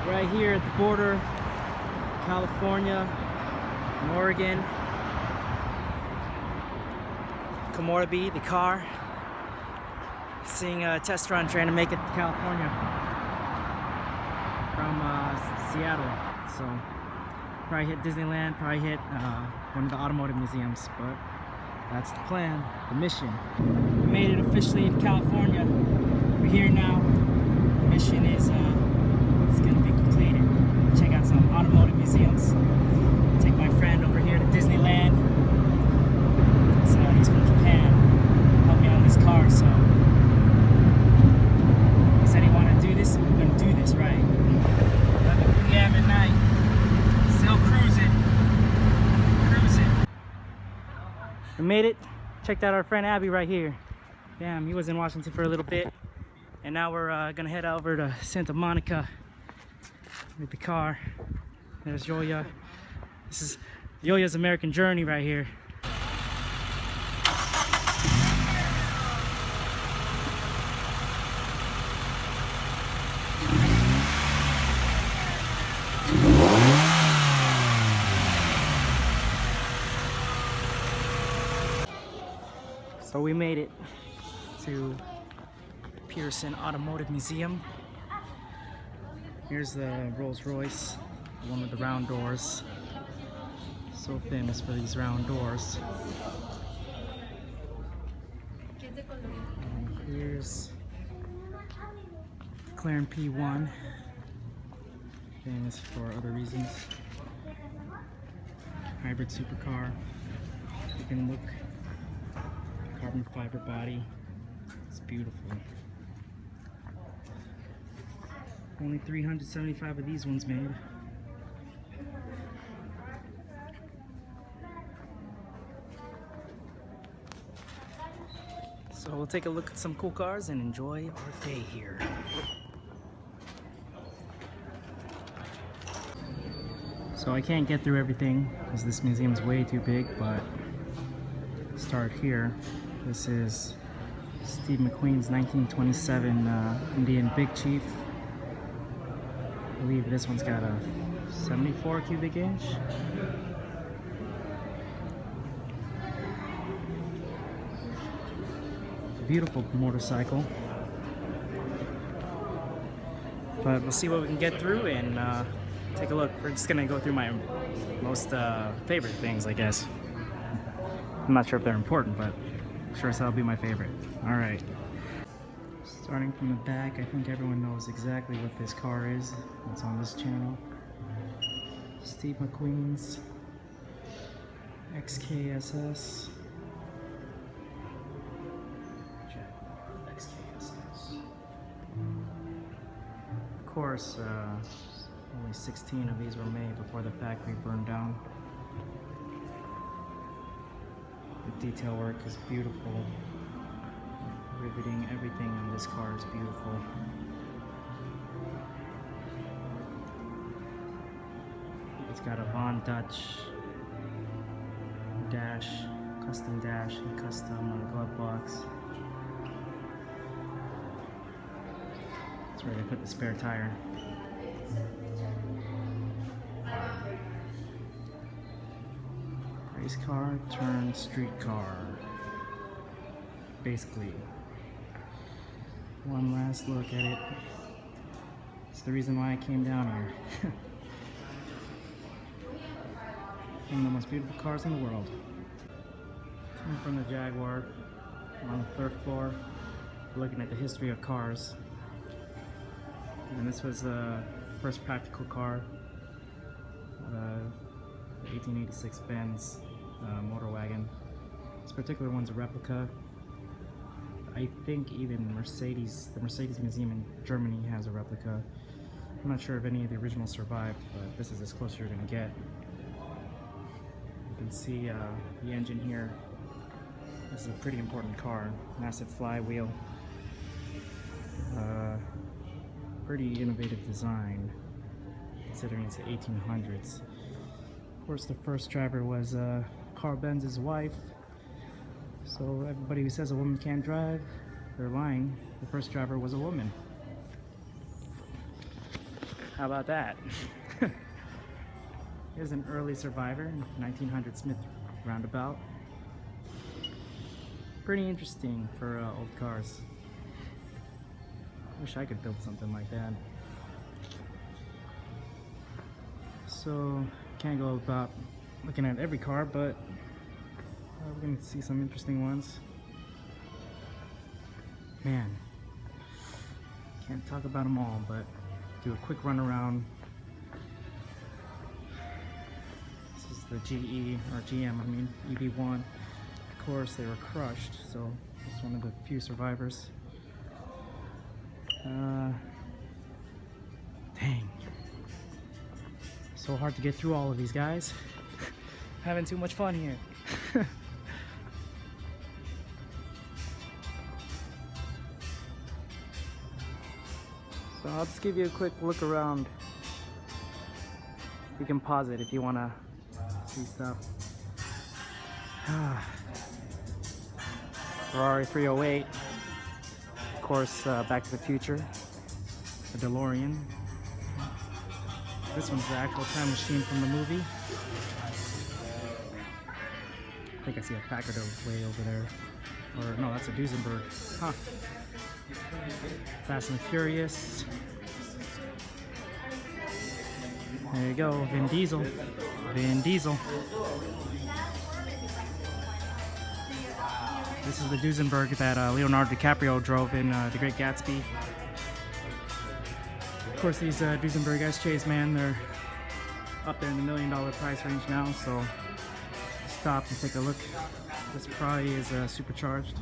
right here at the border, California and Oregon. Komorebi, the car, seeing a test run trying to make it to California from Seattle. So probably hit Disneyland, probably hit one of the automotive museums, but that's the plan, the mission. We made it officially in California. We're here now. The mission is it's gonna be completed. Check out some automotive museums. Take my friend over here to Disneyland. He's from Japan. Helped me on this car, so he said he wanted to do this, and we're gonna do this, right? 11 p.m. at night. Still cruising. We made it. Checked out our friend Abby right here. Damn, he was in Washington for a little bit. And now we're gonna head over to Santa Monica with the car. There's Yoya. This is Yoya's American Journey right here. So we made it to Petersen Automotive Museum. Here's the Rolls Royce, the one with the round doors. So famous for these round doors. And here's McLaren P1, famous for other reasons. Hybrid supercar. You can look. Carbon fiber body. It's beautiful. Only 375 of these ones made. So we'll take a look at some cool cars and enjoy our day here. So I can't get through everything because this museum's way too big, but start here. This is Steve McQueen's 1927 Indian Big Chief. I believe this one's got a 74 cubic inch. Beautiful motorcycle. But we'll see what we can get through and take a look. We're just gonna go through my most favorite things, I guess. I'm not sure if they're important, but sure as hell will be my favorite. All right. Starting from the back, I think everyone knows exactly what this car is. It's on this channel. Steve McQueen's XKSS. Jaguar XKSS. Of course, only 16 of these were made before the factory burned down. The detail work is beautiful. Riveting, everything on this car is beautiful. It's got a Von Dutch dash, custom dash, and custom on the glove box. That's where they put the spare tire. Race car turned street car. Basically. One last look at it. It's the reason why I came down here. One of the most beautiful cars in the world. Coming from the Jaguar on the 3rd floor, looking at the history of cars. And this was the first practical car. The 1886 Benz motor wagon. This particular one's a replica. I think even the Mercedes Museum in Germany has a replica. I'm not sure if any of the originals survived, but this is as close as you're gonna get. You can see the engine here. This is a pretty important car. Massive flywheel. Pretty innovative design, considering it's the 1800s. Of course, the first driver was Carl Benz's wife. So everybody who says a woman can't drive, they're lying. The first driver was a woman. How about that? Here's an early survivor, 1900 Smith roundabout. Pretty interesting for old cars. Wish I could build something like that. So, can't go about looking at every car, but we're going to see some interesting ones. Man, can't talk about them all, but do a quick run around. This is the GE, or GM, I mean, EV1. Of course, they were crushed, so it's one of the few survivors. Dang. So hard to get through all of these guys. Having too much fun here. So I'll just give you a quick look around. You can pause it if you want to see stuff. Ferrari 308. Of course, Back to the Future. The DeLorean. This one's the actual time machine from the movie. I think I see a Packard way over there. Or no, that's a Duesenberg. Huh. Fast and Furious. There you go, Vin Diesel. Vin Diesel. This is the Duesenberg that Leonardo DiCaprio drove in The Great Gatsby. Of course, these Duesenberg SJs, man, they're up there in the $1 million price range now, so stop and take a look. This probably is supercharged.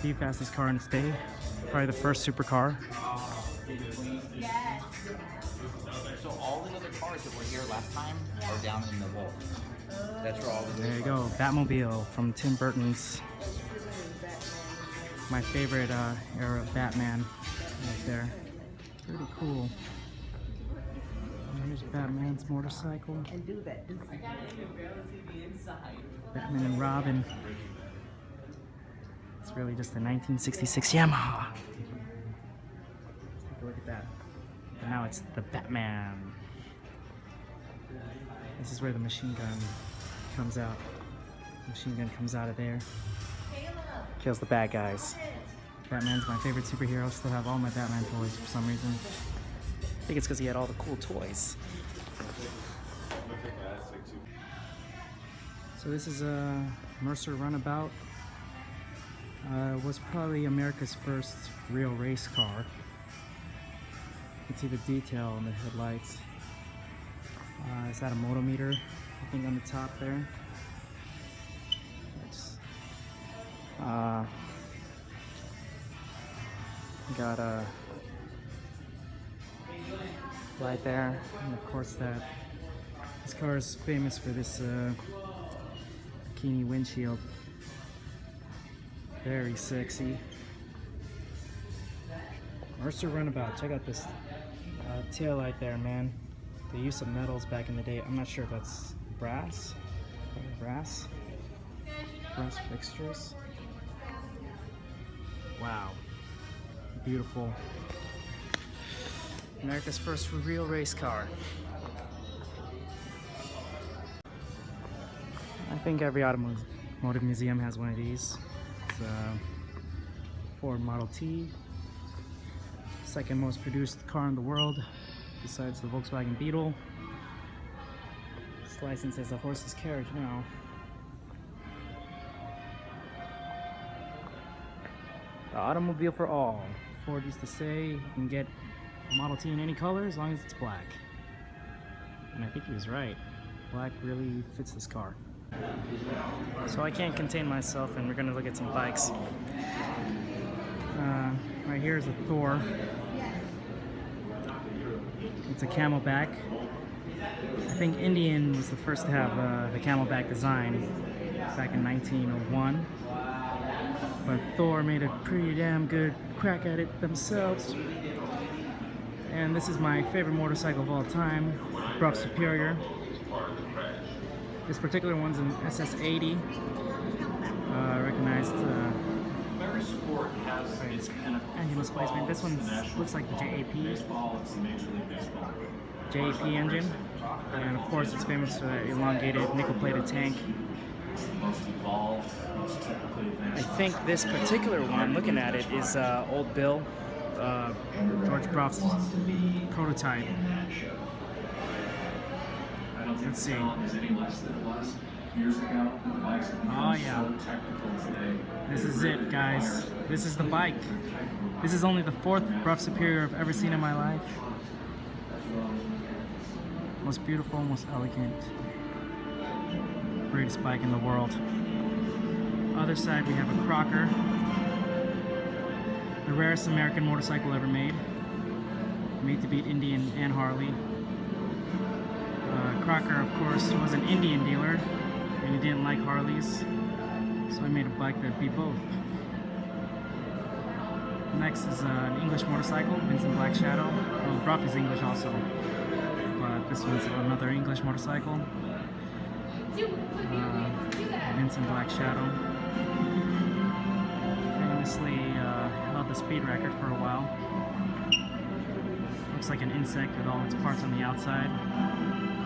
The fastest car in its day. Probably the first supercar. So all the other cars that were here last time are down in the vault. That's where all the There you go, Batmobile from Tim Burton's. My favorite era of Batman right there. Pretty cool. And here's Batman's motorcycle. And do that. Batman and Robin. It's really just a 1966 Yamaha. Let's take a look at that. And now it's the Batman. This is where the machine gun comes out. Machine gun comes out of there. Kills the bad guys. Batman's my favorite superhero. Still have all my Batman toys for some reason. I think it's because he had all the cool toys. So this is a Mercer Runabout. Was probably America's first real race car. You can see the detail on the headlights. Is that a motometer? I think on the top there. Got a light there, and of course this car is famous for this bikini windshield. Very sexy. Mercer Runabout. Check out this tail light there, man. The use of metals back in the day. I'm not sure if that's brass. Brass fixtures. Wow. Beautiful. America's first real race car. I think every automotive museum has one of these. It's a Ford Model T. Second most produced car in the world, besides the Volkswagen Beetle. It's licensed as a horse's carriage now. The automobile for all. Ford used to say you can get a Model T in any color as long as it's black. And I think he was right. Black really fits this car. So I can't contain myself, and we're gonna look at some bikes. Right here is a Thor. It's a camelback. I think Indian was the first to have the camelback design back in 1901. But Thor made a pretty damn good crack at it themselves. And this is my favorite motorcycle of all time, Brough Superior. This particular one's an SS80, recognized Engine displacement. This one looks like the JAP engine, and of course it's famous for that elongated nickel-plated tank. I think this particular one, looking at it, is Old Bill, George Brough's prototype. Let's see. Oh yeah. This is it, guys. This is the bike. This is only the 4th Brough Superior I've ever seen in my life. Most beautiful, most elegant, greatest bike in the world. Other side we have a Crocker, the rarest American motorcycle ever made to beat Indian and Harley. Crocker, of course, was an Indian dealer, and he didn't like Harleys, so I made a bike that beat both. Next is an English motorcycle, Vincent Black Shadow. Well, Brough is English also, but this one's another English motorcycle. Vincent Black Shadow. Famously held the speed record for a while. Looks like an insect with all its parts on the outside.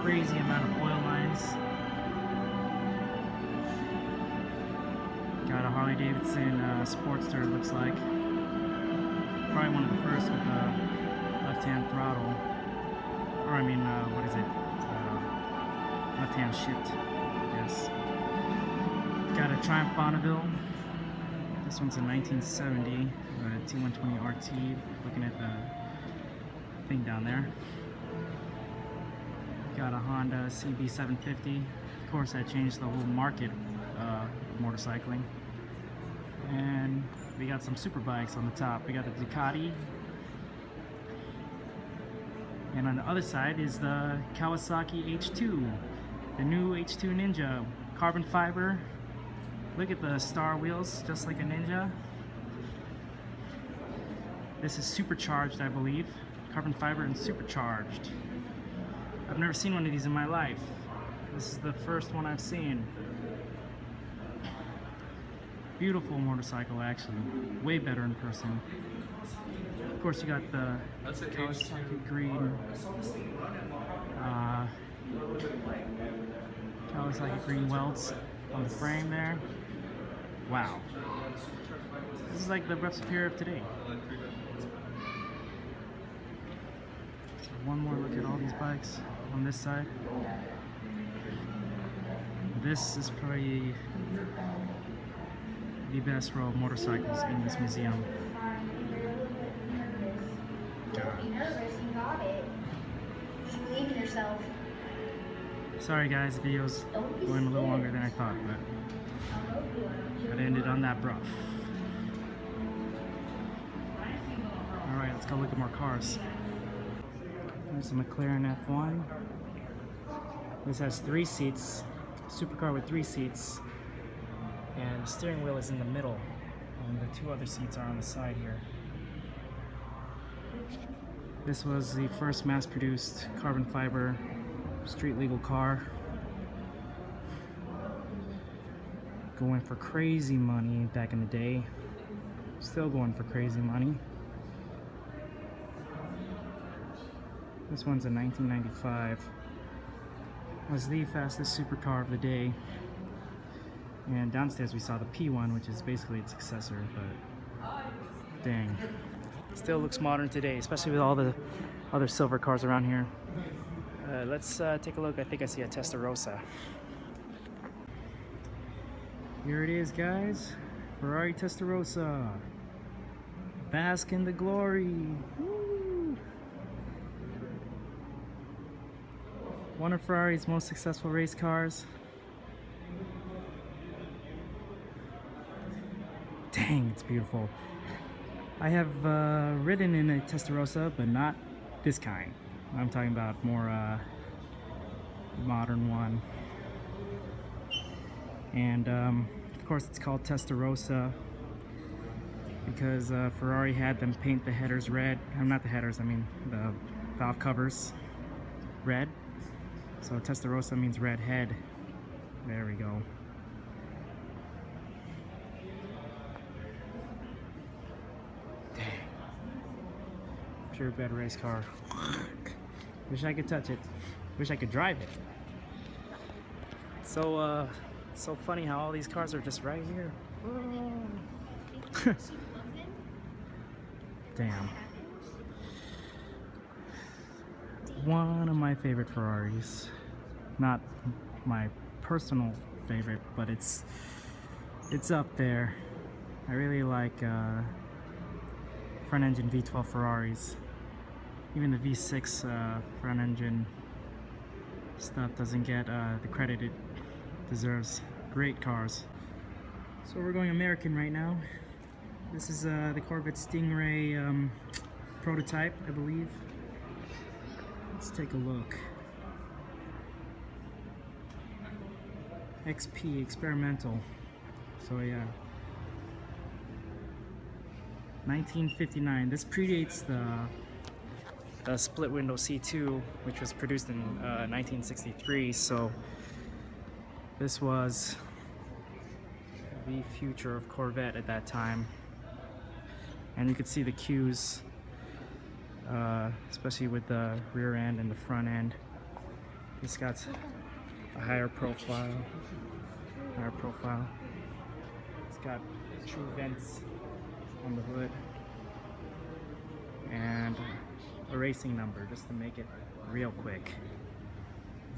Crazy amount of oil lines. Got a Harley Davidson Sportster, it looks like. Probably one of the first with the left-hand throttle. Or I mean, what is it? Left-hand shift, yes. Got a Triumph Bonneville. This one's a 1970 T120 RT. Looking at the thing down there. Got a Honda CB750. Of course, that changed the whole market of motorcycling. And we got some super bikes on the top. We got the Ducati. And on the other side is the Kawasaki H2. The new H2 Ninja. Carbon fiber. Look at the star wheels, just like a Ninja. This is supercharged, I believe. Carbon fiber and supercharged. I've never seen one of these in my life. This is the first one I've seen. Beautiful motorcycle, actually. Way better in person. Of course, you got the Kawasaki green. Kawasaki green welds on the frame there. Wow. This is like the Brough Superior of today. So one more look at all these bikes on this side. This is probably the best row of motorcycles in this museum. Believe in yourself. Sorry guys, the video's going a little longer than I thought, but gotta end it on that Brough. Alright, let's go look at more cars. There's a McLaren F1. This has 3 seats, supercar with 3 seats, and the steering wheel is in the middle, and the 2 other seats are on the side here. This was the first mass-produced carbon fiber street legal car. Going for crazy money back in the day. Still going for crazy money. This one's a 1995. Was the fastest supercar of the day. And downstairs we saw the P1, which is basically its successor, but dang. Still looks modern today, especially with all the other silver cars around here. Let's take a look. I think I see a Testarossa. Here it is, guys. Ferrari Testarossa. Bask in the glory. Woo! One of Ferrari's most successful race cars. Dang, it's beautiful. I have ridden in a Testarossa, but not this kind. I'm talking about more modern one. And of course it's called Testarossa because Ferrari had them paint the headers red. Not the headers, I mean the valve covers red. So Testarossa means red head. There we go. purebred race car. Wish I could touch it. Wish I could drive it. So so funny how all these cars are just right here. Damn. One of my favorite Ferraris. Not my personal favorite, but it's up there. I really like front engine V12 Ferraris. Even the V6 front engine stuff doesn't get the credit it deserves. Great cars. So we're going American right now. This is the Corvette Stingray prototype, I believe. Let's take a look. XP, experimental. So yeah. 1959. This predates the split window C2, which was produced in 1963. So this was the future of Corvette at that time. And you could see the cues, especially with the rear end and the front end. It's got a higher profile. It's got true vents on the hood and a racing number just to make it real quick.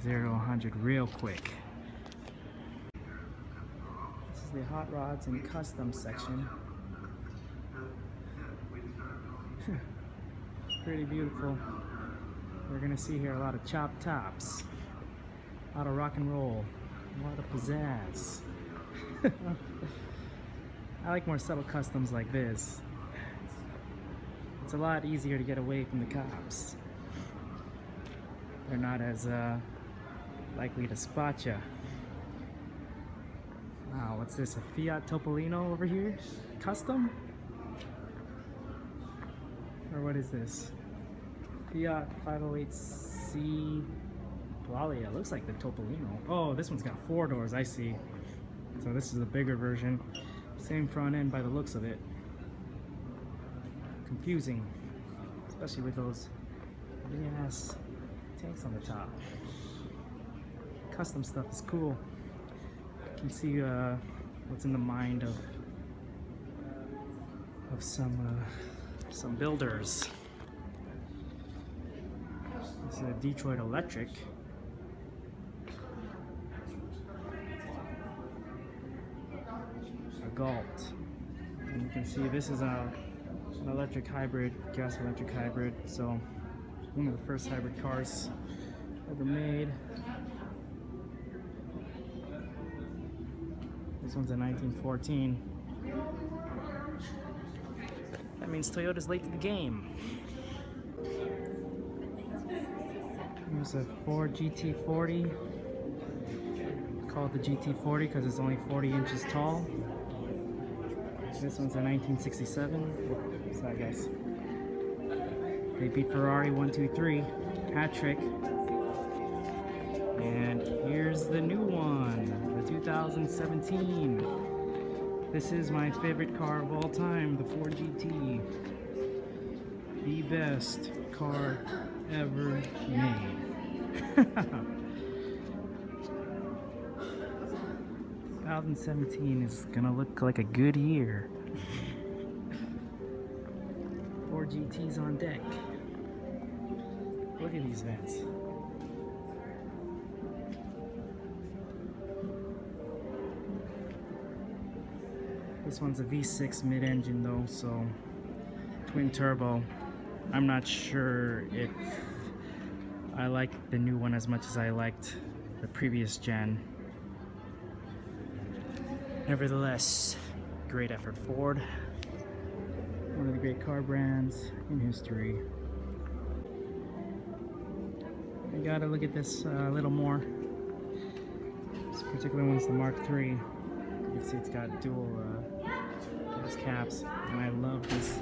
0 to 100 real quick. This is the hot rods and custom section. Pretty beautiful. We're gonna see here a lot of chopped tops, a lot of rock and roll, a lot of pizzazz. I like more subtle customs like this. It's a lot easier to get away from the cops. They're not as likely to spot you. Wow, what's this? A Fiat Topolino over here? Custom? Or what is this? Fiat 508C Blalia. Looks like the Topolino. Oh, this one's got 4 doors, I see. So this is a bigger version. Same front end by the looks of it. Confusing, especially with those big ass tanks on the top. Custom stuff is cool. You can see what's in the mind of some builders. This is a Detroit Electric. A Galt. And you can see this is an electric hybrid, gas electric hybrid. So one of the first hybrid cars ever made. This one's a 1914. That means Toyota's late to the game. Here's a Ford GT40. Called the GT40 because it's only 40 inches tall. This one's a 1967. Sorry guys. They beat Ferrari 1-2-3. Hat trick. And here's the new one, the 2017. This is my favorite car of all time, the Ford GT. The best car ever made. 2017 is gonna look like a good year. Ford GT's on deck. Look at these vents. This one's a V6 mid-engine though, so twin turbo. I'm not sure if I like the new one as much as I liked the previous gen. Nevertheless, great effort, Ford. One of the great car brands in history. I gotta look at this a little more. This particular one's the Mark III. You can see it's got dual gas caps, and I love these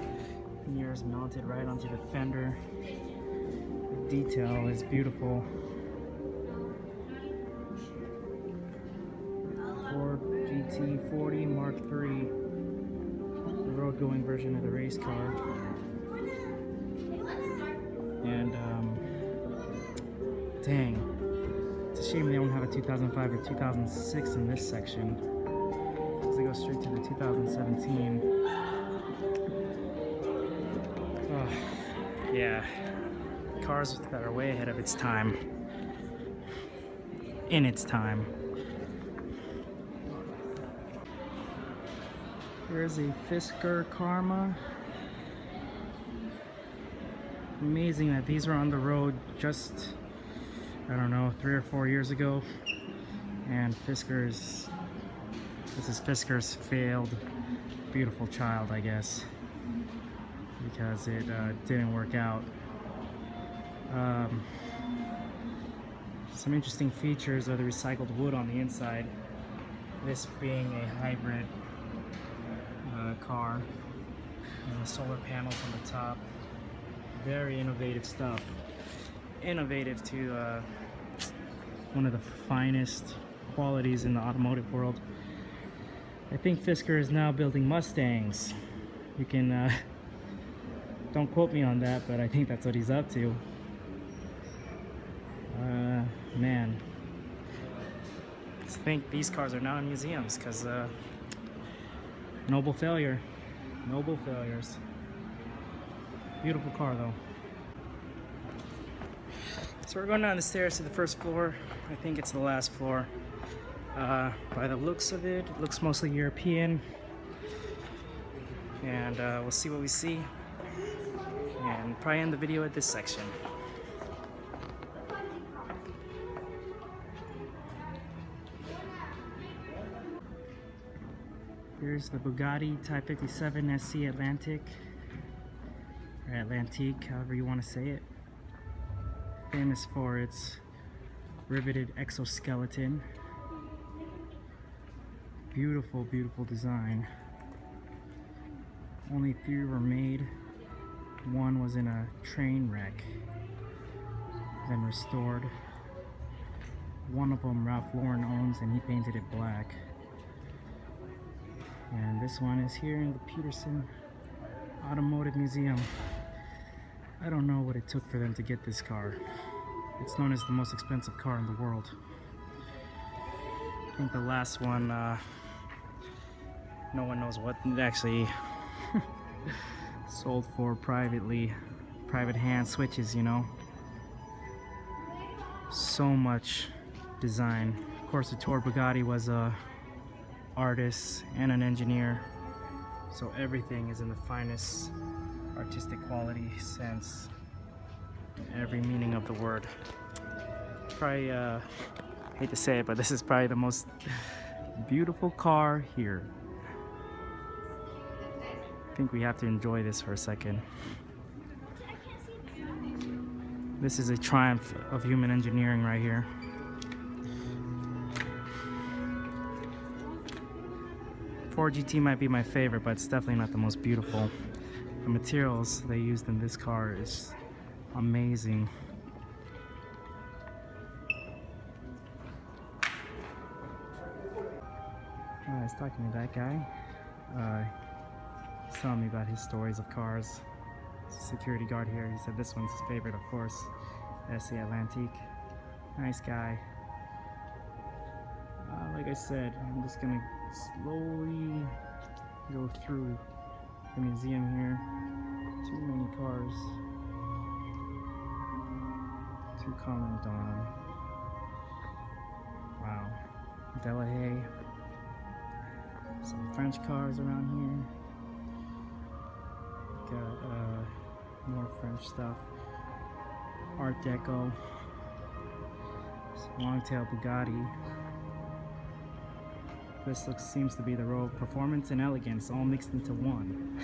mirrors mounted right onto the fender. The detail is beautiful. Ford GT40 Mark III, the road-going version of the race car. And dang, it's a shame they don't have a 2005 or 2006 in this section, because they go straight to the 2017. Oh, yeah, cars that are way ahead of its time. In its time. Here's a Fisker Karma. Amazing that these were on the road just, I don't know, 3 or 4 years ago. And this is Fisker's failed beautiful child, I guess, because it didn't work out. Some interesting features are the recycled wood on the inside, this being a hybrid car, and the solar panels on the top. Very innovative stuff. Innovative to one of the finest qualities in the automotive world. I think Fisker is now building Mustangs. You can don't quote me on that, but I think that's what he's up to. Man, I think these cars are now in museums because noble failure. Noble failures. Beautiful car though. So we're going down the stairs to the first floor. I think it's the last floor. By the looks of it, it looks mostly European. And we'll see what we see. And probably end the video at this section. Here's the Bugatti Type 57 SC Atlantic. Or Atlantique, however you want to say it. Famous for its riveted exoskeleton. Beautiful, beautiful design. Only 3 were made. One was in a train wreck, then restored. One of them Ralph Lauren owns and he painted it black. And this one is here in the Petersen Automotive Museum. I don't know what it took for them to get this car. It's known as the most expensive car in the world. I think the last one, no one knows what it actually sold for privately. Private hand switches, you know. So much design. Of course, the Tour Bugatti was a artist and an engineer, so everything is in the finest artistic quality sense, every meaning of the word. Probably hate to say it, but this is probably the most beautiful car here. I think we have to enjoy this for a second. This is a triumph of human engineering right here. Ford GT might be my favorite, but it's definitely not the most beautiful. The materials they used in this car is amazing. I was talking to that guy. He's telling me about his stories of cars. He's a security guard here. He said this one's his favorite, of course. SC Atlantique. Nice guy. Like I said, I'm just gonna slowly go through the museum here. Too many cars to comment on. Wow. Delahaye. Some French cars around here. Got more French stuff. Art Deco. Some long-tail Bugatti. This seems to be the row of performance and elegance all mixed into one.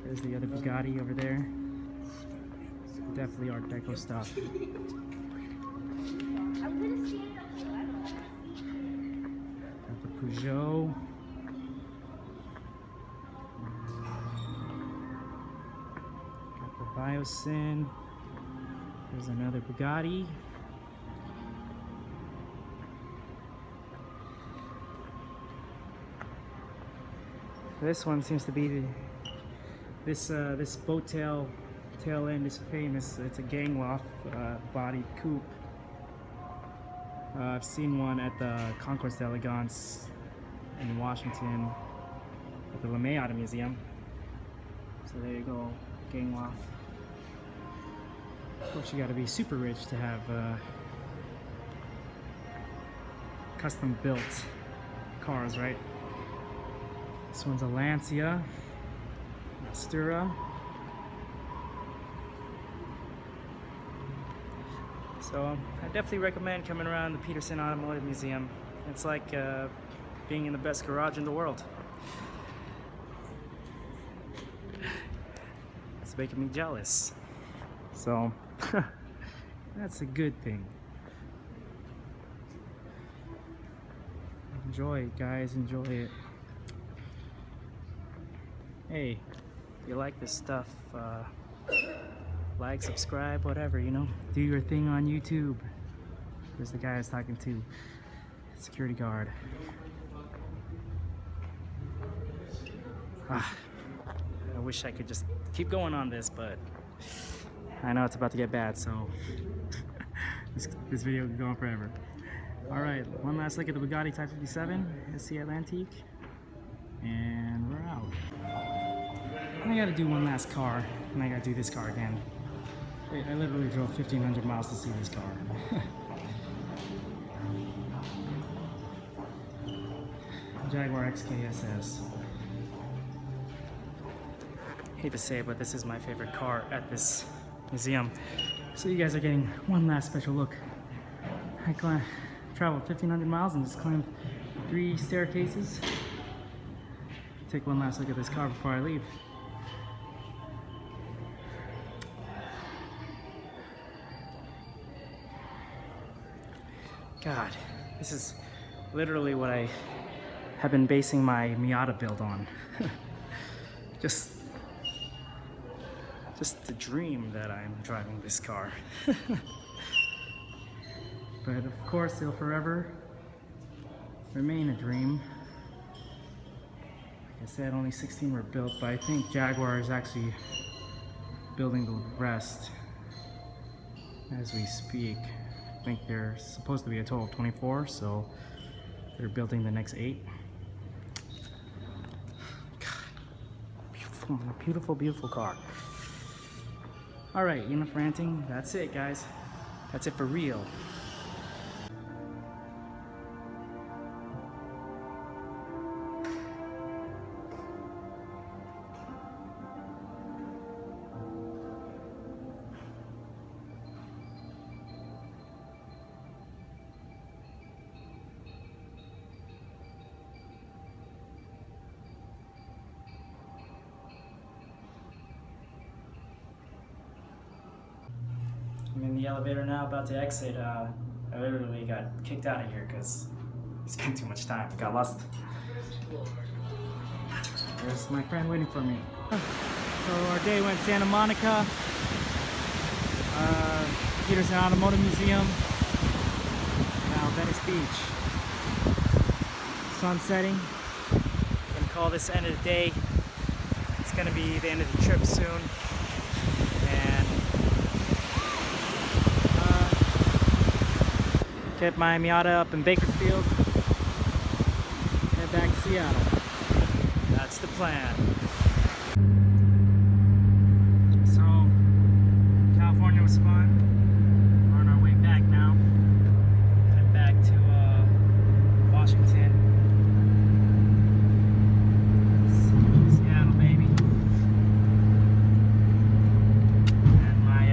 There's the other Bugatti over there. Definitely Art Deco stuff. Got the Peugeot. Got the Biosyn. There's another Bugatti. This one seems to be this boat tail tail end is famous. It's a gang loft body coupe. I've seen one at the Concours d'Elegance in Washington at the Brough Auto Museum. So there you go, gang loft. Of course, you got to be super rich to have custom built cars, right? This one's a Lancia, Astura. So I definitely recommend coming around the Petersen Automotive Museum. It's like being in the best garage in the world. It's making me jealous. So that's a good thing. Enjoy it, guys, enjoy it. Hey, if you like this stuff, like, subscribe, whatever, you know, do your thing on YouTube. There's the guy I was talking to, security guard. I wish I could just keep going on this, but I know it's about to get bad, so this video could go on forever. Alright, one last look at the Bugatti Type 57 SC Atlantique, and we're out. I gotta do one last car, and I gotta do this car again. I literally drove 1,500 miles to see this car. Jaguar XKSS. Hate to say it, but this is my favorite car at this museum. So you guys are getting one last special look. I traveled 1,500 miles and just climbed 3 staircases. Take one last look at this car before I leave. God, this is literally what I have been basing my Miata build on. Just the dream that I'm driving this car. But of course, it'll forever remain a dream. Like I said, only 16 were built, but I think Jaguar is actually building the rest as we speak. I think there's supposed to be a total of 24, so they're building the next 8. God, beautiful, beautiful, beautiful car. All right, enough ranting. That's it, guys. That's it for real. I'm in the elevator now, about to exit. I literally got kicked out of here because I spent too much time. Got lost. There's my friend waiting for me. So our day went Santa Monica, Petersen Automotive Museum, now Venice Beach. Sun setting. I'm gonna call this end of the day. It's gonna be the end of the trip soon. Get my Miata up in Bakersfield, head back to Seattle. That's the plan. So, California was fun. We're on our way back now. Head back to Washington. Seattle, baby. And my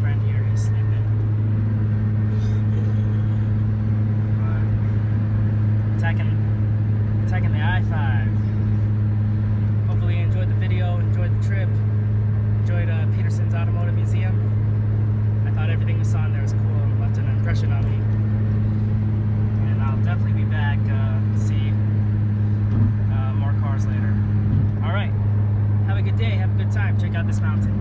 friend here, he's sleeping. Attacking the I-5. Hopefully you enjoyed the video, enjoyed the trip, enjoyed Petersen's Automotive Museum. I thought everything we saw in there was cool and left an impression on me. And I'll definitely be back to see more cars later. Alright, have a good day, have a good time. Check out this mountain.